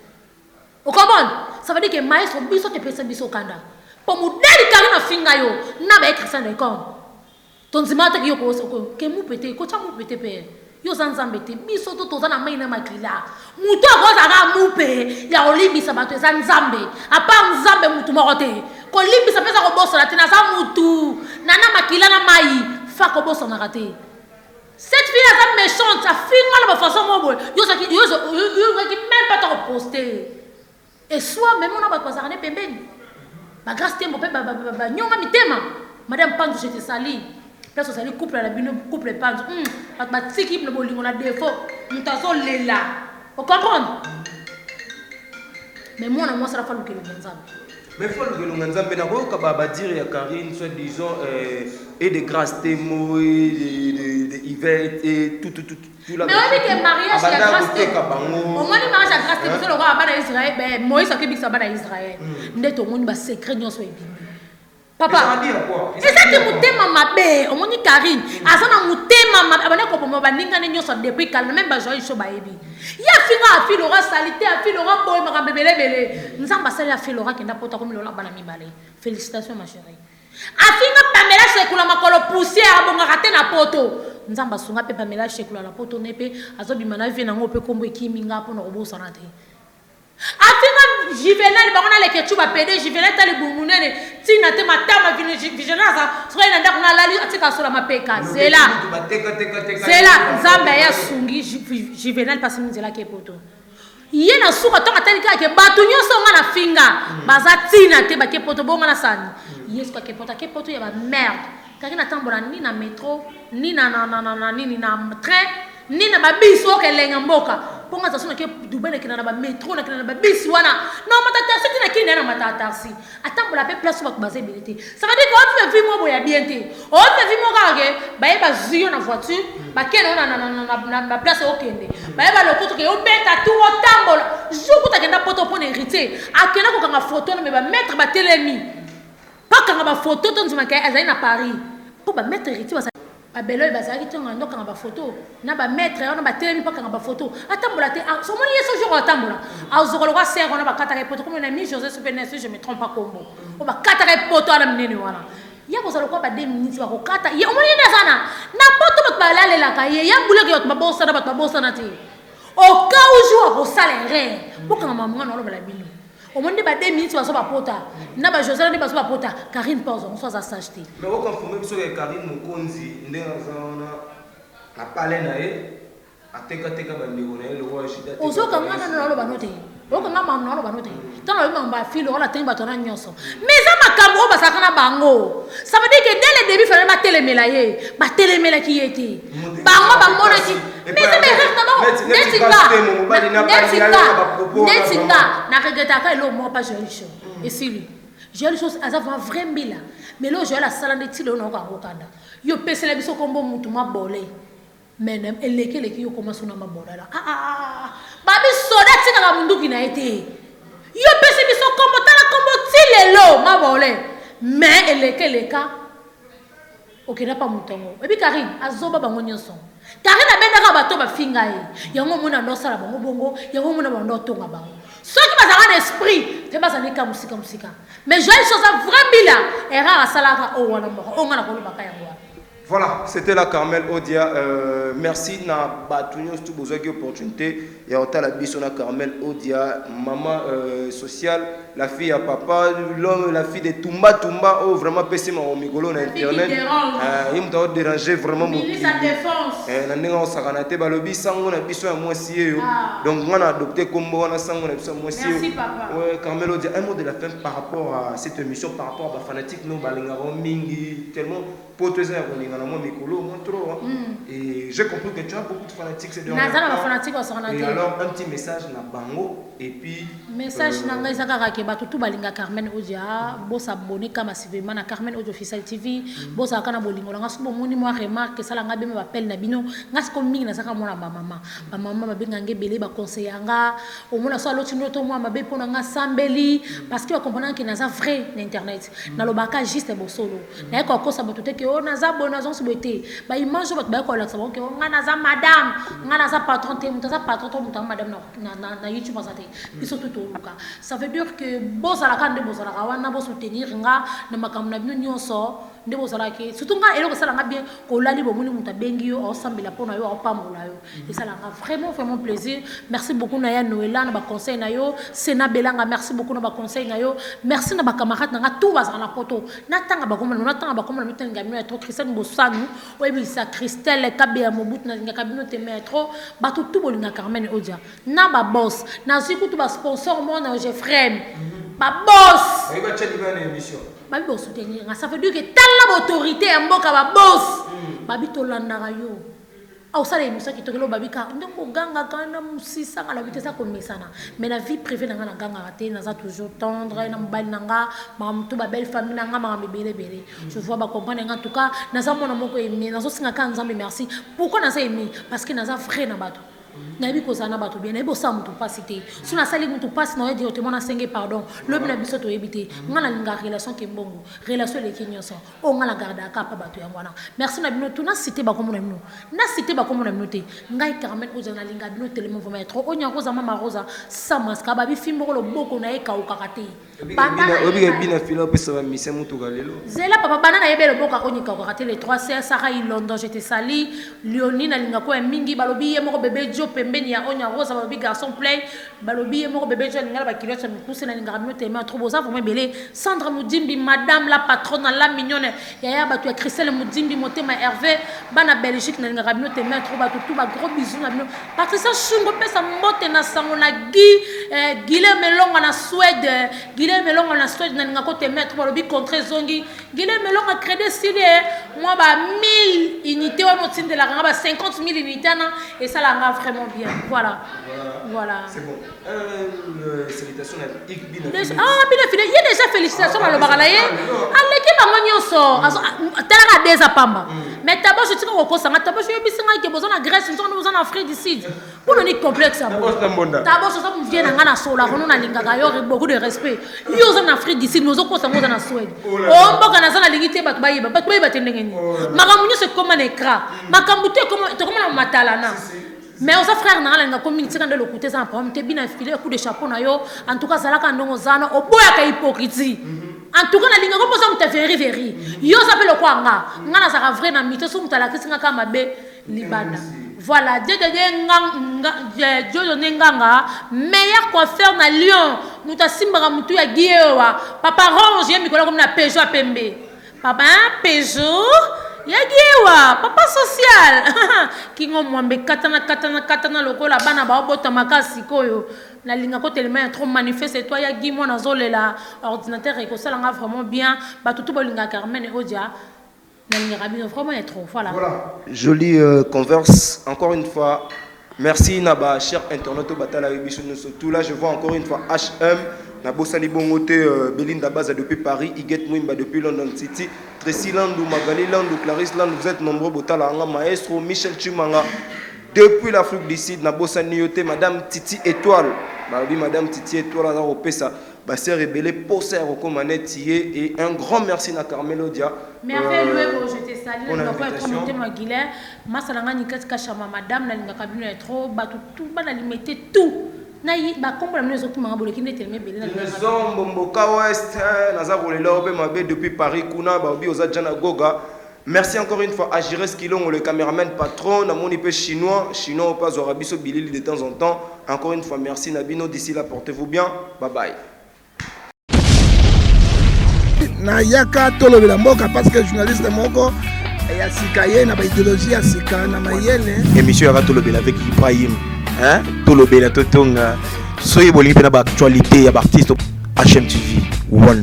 Speaker 1: o comprendre ça veut dire que maestro biso te pesa biso kanda pour modèle Karine finga yo na ba Christian de corne ton zimata ki yo ko ke mu pete ko cha mu pete pe yo zanzambe te biso to toza na maina makila muto akoza ga mu pe ya olimbisa bato eza nzambe apa nzambe mutu morote ko limbisa pesa ko bossa na tina za mutu nana makila na mai fa ko bossa na raté cette fille là méchante ça finga na ba façon mo yo ça qui même pas te poster et soit même on a pas passer ne pembeni ba grâce tembo pe ba nyonga mitema madame Pandu je te sali place sali couple la bino couple Pandu ba tiki le bolingo na défaut mutazo lela vous comprendre mais moi ça va falloir que le nzambe
Speaker 4: mais faut que nous nzambe na ko ka ba dire ya Karine soit disons et de grâce témo de Yvette et tout
Speaker 1: la mais on dit que mariage ya grâce témo au moins le mariage ya grâce témo c'est le roi bana Israël ben Moïse a kebisa bana Israël ndeto moni ba secret nyonso ebimi papa et ça te mutema mabe au moins Karine azana mutema mabe abana ko pomo baninga ne nyonso depuis calme même ba joie so ba ebi ya finga a filora salité a filora boy makambe belebele nzamba sala ya filora kenda pota comme lola bana mibale félicitations ma chérie a finga Pamela sekula makolo poussière bonga raté na poto nzamba sunga pe Pamela sekula la poto nepe azobima na vie na ngo pe kombo ekiminga pona obosa na te a finga Juvenal bangona le kechuba pede Juvenal tali bungunene tina te matama vigilance so ina ndako na lali atika sola mapeka zela nzamba ya sungi Juvenal pasi nzela ke poto yena suka tonga talika ke batu nyonso nga na finga baza tina te ba ke poto bonga na sani yesu ka ke poto ya ba merde Karine atambola ni na métro ni na train ni na ba biso ke lenga mboka ponga za sona ke dubele ke na ba métro na ke na ba bisi wana non matata c'est na kina na matata si atambola pe place ba baser bilité ça veut dire que on fait moi boya bien te on fait moi kage ba eba zio na voiture ba kena na place okende ba eba lokoto ke o beta tout otambola jour ta kenda poto pona héritier akena ko kanga photo na me ba mettre ba telemi pas kanga ba photo to nzima ke azali na Paris pour ba mettre héritier ba belo bazaki tonga ndo kanga ba photo na ba mettre on ba telemi pas kanga ba photo atambola te so moni yeso jour atambola azokolo kwa ser on ba kataka poto comme on a mis José Supernes je me trompe pas combo on ba kataka poto ala mnene wana ya ko zalo kwa ba 2 minutes ba ko kata ya omoni na sana na poto ba la lela ka ye ya bule ke ba bossa na te au cas où jour ko salaire pour kanga maman na lo ba la bino au monde ba 2 minutes ba so ba pota na ba José na ba so ba pota Karine pose on soit à s'acheter
Speaker 4: mais on confirmer que Karine mokonzi ndezana na pale na ye ateka ba ndeko na ye le roi chita
Speaker 1: ozo kanga na lo ba note o kanga mama na lo ba note tano yo mamba filo on la temba tona nyonso mais ça makambo ba sakana bango ça veut dire que dès le début fallait ba telemela ki était bango ba mona ki mais c'est reste netinga na regretta ka lo mo pas joli show et si lui joli chose azava vrai mbila mais lo joli la sala de tilo no ka okanda yo pesela biso kombo mutu mabole menem eleke yo commence na mabola la babi soda tika ka munduki na été yo pese biso kombo tala kombo tilelo mabole mais eleke leka okena pa mutongo ebi Karine azoba bango nyonso Car na bendaka bato ba finga ye. Yango mona ndo sala bango bongo, yango mona bando tonga bango. Ceux qui basent en esprit, c'est pas ça n'est qu'à musique. Mais j'ai une chose à vraiment bila, et rare à salaka oh wana moko, oh ngana kolo bakaya ngwa.
Speaker 4: Voilà, c'était la Carmel Odia. Merci na batunyo tout besoin qui opportunité. Il y a autant la bisona Carmel Odia, maman sociale, la fille à papa, l'homme, la fille de Tumba, oh vraiment PC ma migolo na internet. Il me déranger vraiment mon.
Speaker 1: Il sa défense.
Speaker 4: Na ndinga osakana te balobi sango na biso ya mwasi yo. Donc on a adopté kombo na sango na biso mwasi yo.
Speaker 1: Merci papa.
Speaker 4: Ouais, Carmel Odia, un mot de la fin par rapport à cette émission, par rapport à fanatique no balinga mingi tellement pour te dire et j'ai compris que tu as beaucoup de fanatiques ces derniers temps. Et alors un petit message na bango et puis
Speaker 1: message nanga ezaka ke bato tout balinga Carmen Odia bo s'abonner kama sivema na Carmen Odia official TV bo sa kana bolingo nga so moni moi remarque sala nga be me appel na bino nga siko mingi na saka mona ba mama ba benga ngebele ba conseiller nga au mona so loti noto moi mabe pona nga sambeli parce que comprendre que na za vrai na internet na lobaka juste bo solo na ko ko sa bato te ke o na za bona zo souhaiter ba image ba ko la sa ke nga na za madame nga na za patron te muta za patron to muta madame na YouTube ça surtout tout ça veut dire que boss à la cande boss à la wana boss soutenir nga na makambo na bino nyonso nde boss à la ke surtout nga eloko sala nga bien ko lali bo muni muta bengi yo osambela pona yo opambola yo et ça la vraiment plaisir merci beaucoup na ya Noëlla na ba conseil na yo Sena Belanga merci beaucoup na ba conseil na yo merci na ba camarade na nga tout bazala na poto na tanga ba komona mitenga mino trop Christelle Bosanu oyebi sa Christelle Kabe ya Mobutu na nga kabino te metro ba tout bolinga Carmen Odia na ba boss na siku tout ba sponsor moi na Jeffrey ba boss
Speaker 4: et ba tcheli ba émission
Speaker 1: ba bi soutenir ça veut dire que tala autorité ya mboka ba boss ba bi to landaka yo au sala émission qui tokelo ba bi ka ndeko ganga kana musisa ngala bitesa ko mesana mais la vie privée nanga na ganga raté na za toujours tendre na mbali nanga ma mtu ba belle famille nanga ma bébé je vois ba comprendre en tout cas na za mona moko aimé na zo singa ka nzambe merci pourquoi na za aimé parce que na za vrai na bato nabi kozana bato bien nabi osa mutu pasi te suna sali mutu pasi na directement na senge pardon le bina biso to ebité ngana linga relation ke mbongo relation le kinyoso o ngala garda ka pa bato ya ngwana merci na bino tuna cité ba komo na bino na cité ba komo na bino te ngai Carmen Odia na linga bino tellement vraiment trop onya rosa mama rosa sa maska ba bi fimbo lo boko na eka ukakate
Speaker 4: bina filo pesa ba mise mutu galelo
Speaker 1: zela papa banana yebelo boka onyika ukakate les 3 C Sarah London j'étais sali Leonie na linga ko mingi balobi ye moko bébé pembeni ya onya rosa ba bi garçon plein balobi e moko bébé jeune ngala ba kilo ça me pousse na linga bino tellement trop beau ça vraiment belé Sandra Mudimbi madame la patronne la mignonne ya ba tu Christelle Mudimbi motema Hervé bana Belgique na linga bino tellement trop ba tout ba gros bisous na bino Patricia Shungo pesa mbote na sango na Guilherme Melonga na Suède na linga ko tellement trop balobi contre zongi Guilherme Melonga crédit stylé moi ba 1000 unités wa motinde la nga ba 50 000 unités na et ça la nga vraiment bien. Voilà.
Speaker 4: C'est bon. Félicitations à Igbina.
Speaker 1: Il y a déjà félicitations à l'Obaraye. Allez, Tala des apamba. Mais d'abord, je tiens au courant. D'abord, je vais besoin de Grèce, nous sommes en Afrique du Sud. Pour nous, c'est complexe. D'abord, je viens en Sola, on a l'ingagayor, beaucoup de respect. Nous sommes en Afrique du Sud, nous sommes en Suède. On va dans la ligne, c'est comme un écran. Ma cambouté, comme un matalana. Mais aux frères na communauté de l'écouter ça problème te bien filé coup de chapeau na yo en tout cas ça la ka ndongo zana oboya ka hypocrisie en tout cas na linga ko posa muta veri yo s'appelle quoi nga na ça vrai na mito so mutala kisinga kama be libanda voilà Dieu nganga meilleur coiffeur na Lyon muta simba mutu ya Guiewa papa range yemi ko comme na Peugeot pembe papa Peugeot Yagiwa, papa social. Kingo mwambe katana lokola bana ba obota makasi koyo. La linga ko tellement trop manifeste toi yagi moi na zolela ordinateur et ko sala nga vraiment bien ba tout bolinga Carmen Odia. La linga rabino vraiment trop voilà.
Speaker 4: Jolie converse encore une fois. Merci Naba cher internaute batala biso tout là je vois encore une fois HM na bosali bongote Belinda Baza depuis Paris, Iget Mwimba depuis London City, Tracy Landou, Magali Landou, Clarisse Landou, vous êtes nombreux botala anga maestro Michel Chimanga depuis l'Afrique du Sud na bosani yote madame Titi Étoile. Madame Titi Étoile na opesa Bassé rebelle poser au comanetier et un grand merci à Carmelo Dia.
Speaker 1: Merveilleux, je te salue. On a commenté ma guilère. Ma salanga ni katika chama madame na linga kabine trop batu tout bana limité tout. Na yi ba kombo la mnezo kuma ngabolo kinde telme belé na.
Speaker 4: Zombo mboka ouest naza kolela obe mabe depuis Paris kuna ba obi oza jana goga. Merci encore une fois à Jires Kilongo, le caméraman patron, na moni pe chinois au pas Zorabiso Bilili de temps en temps. Encore une fois merci Nabino, d'ici là portez-vous bien. Bye bye.
Speaker 2: Na yaka tolobela mboka parce que journaliste moko ya sikaye na ba idéologie ya sika na mayele.
Speaker 3: Émission ya tolobela avec Ibrahim, hein? Tolobela totonga. Soyez bolingi na ba actualité ya ba artiste HMTV. One.